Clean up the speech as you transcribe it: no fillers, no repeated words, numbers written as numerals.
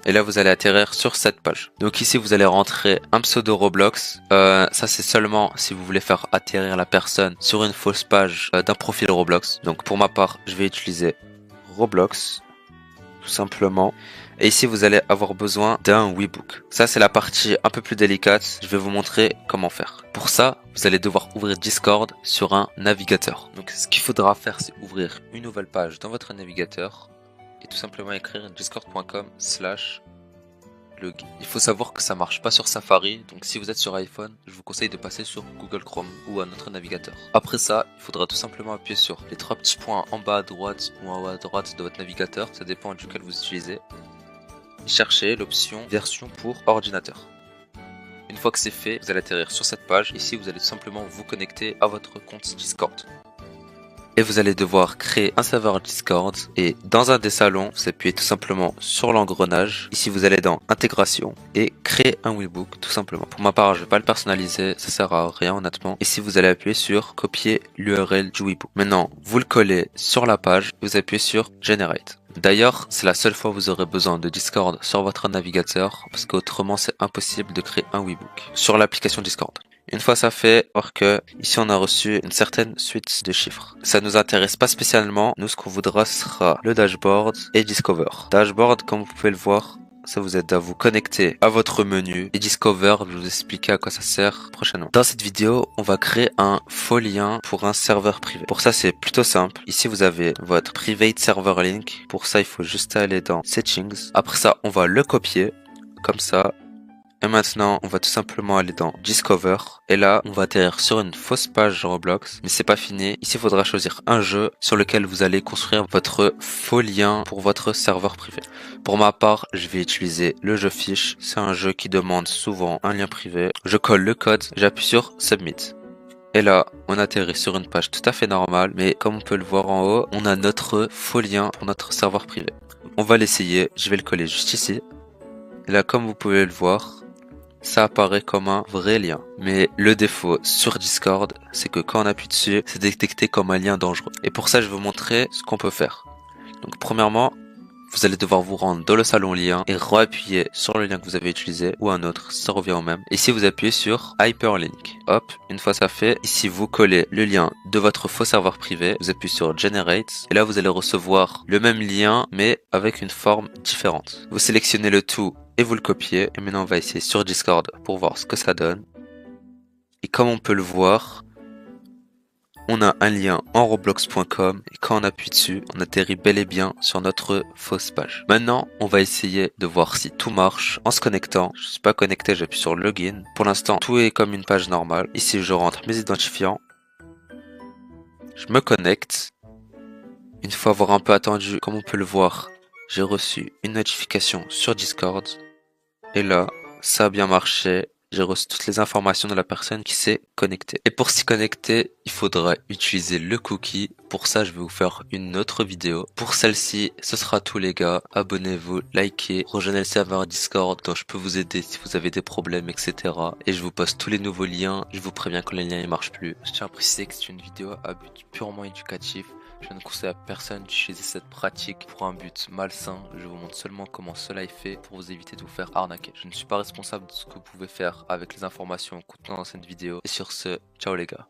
Et là vous allez atterrir sur cette page. Donc ici vous allez rentrer un pseudo Roblox. Ça c'est seulement si vous voulez faire atterrir la personne sur une fausse page d'un profil Roblox. Donc pour ma part je vais utiliser Roblox tout simplement. Et ici vous allez avoir besoin d'un Webook. Ça c'est la partie un peu plus délicate. Je vais vous montrer comment faire. Pour ça vous allez devoir ouvrir Discord sur un navigateur. Donc ce qu'il faudra faire c'est ouvrir une nouvelle page dans votre navigateur et tout simplement écrire discord.com/login. Il faut savoir que ça marche pas sur Safari, donc si vous êtes sur iPhone, je vous conseille de passer sur Google Chrome ou un autre navigateur. Après ça, il faudra tout simplement appuyer sur les trois petits points en bas à droite ou en haut à droite de votre navigateur, ça dépend duquel vous utilisez. Et cherchez l'option version pour ordinateur. Une fois que c'est fait, vous allez atterrir sur cette page. Ici, vous allez tout simplement vous connecter à votre compte Discord. Et vous allez devoir créer un serveur Discord et dans un des salons, vous appuyez tout simplement sur l'engrenage. Ici vous allez dans intégration et créer un Webook tout simplement. Pour ma part je vais pas le personnaliser, ça sert à rien honnêtement. Ici vous allez appuyer sur copier l'URL du Webook. Maintenant vous le collez sur la page et vous appuyez sur Generate. D'ailleurs, c'est la seule fois où vous aurez besoin de Discord sur votre navigateur parce qu'autrement c'est impossible de créer un Webook sur l'application Discord. Une fois ça fait, voir que ici on a reçu une certaine suite de chiffres. Ça nous intéresse pas spécialement. Nous ce qu'on voudra sera le dashboard et Discover. Dashboard, comme vous pouvez le voir, ça vous aide à vous connecter à votre menu. Et Discover, je vais vous expliquer à quoi ça sert prochainement. Dans cette vidéo, on va créer un faux lien pour un serveur privé. Pour ça, c'est plutôt simple. Ici, vous avez votre Private Server Link. Pour ça, il faut juste aller dans Settings. Après ça, on va le copier comme ça. Et maintenant, on va tout simplement aller dans Discover. Et là, on va atterrir sur une fausse page Roblox. Mais c'est pas fini. Ici, il faudra choisir un jeu sur lequel vous allez construire votre faux lien pour votre serveur privé. Pour ma part, je vais utiliser le jeu Fish. C'est un jeu qui demande souvent un lien privé. Je colle le code, j'appuie sur Submit. Et là, on atterrit sur une page tout à fait normale. Mais comme on peut le voir en haut, on a notre faux lien pour notre serveur privé. On va l'essayer. Je vais le coller juste ici. Et là, comme vous pouvez le voir, ça apparaît comme un vrai lien. Mais le défaut sur Discord, c'est que quand on appuie dessus, c'est détecté comme un lien dangereux. Et pour ça, je vais vous montrer ce qu'on peut faire. Donc premièrement, vous allez devoir vous rendre dans le salon lien et réappuyer sur le lien que vous avez utilisé ou un autre, ça revient au même. Ici, vous appuyez sur Hyperlink. Hop, une fois ça fait, ici vous collez le lien de votre faux serveur privé, vous appuyez sur Generate et là vous allez recevoir le même lien mais avec une forme différente. Vous sélectionnez le tout et vous le copiez. Et maintenant on va essayer sur Discord pour voir ce que ça donne. Et comme on peut le voir, on a un lien en roblox.com et quand on appuie dessus, on atterrit bel et bien sur notre fausse page. Maintenant, on va essayer de voir si tout marche en se connectant. Je suis pas connecté, j'appuie sur Login. Pour l'instant, tout est comme une page normale. Ici, je rentre mes identifiants. Je me connecte. Une fois avoir un peu attendu, comme on peut le voir, j'ai reçu une notification sur Discord. Et là, ça a bien marché. J'ai reçu toutes les informations de la personne qui s'est connectée. Et pour s'y connecter, il faudra utiliser le cookie. Pour ça, je vais vous faire une autre vidéo. Pour celle-ci, ce sera tout les gars. Abonnez-vous, likez, rejoignez le serveur Discord dont je peux vous aider si vous avez des problèmes, etc. Et je vous poste tous les nouveaux liens. Je vous préviens quand les liens ne marchent plus. Je tiens à préciser que c'est une vidéo à but purement éducatif. Je ne conseille à personne d'utiliser cette pratique pour un but malsain. Je vous montre seulement comment cela est fait pour vous éviter de vous faire arnaquer. Je ne suis pas responsable de ce que vous pouvez faire avec les informations contenues dans cette vidéo. Et sur ce, ciao les gars.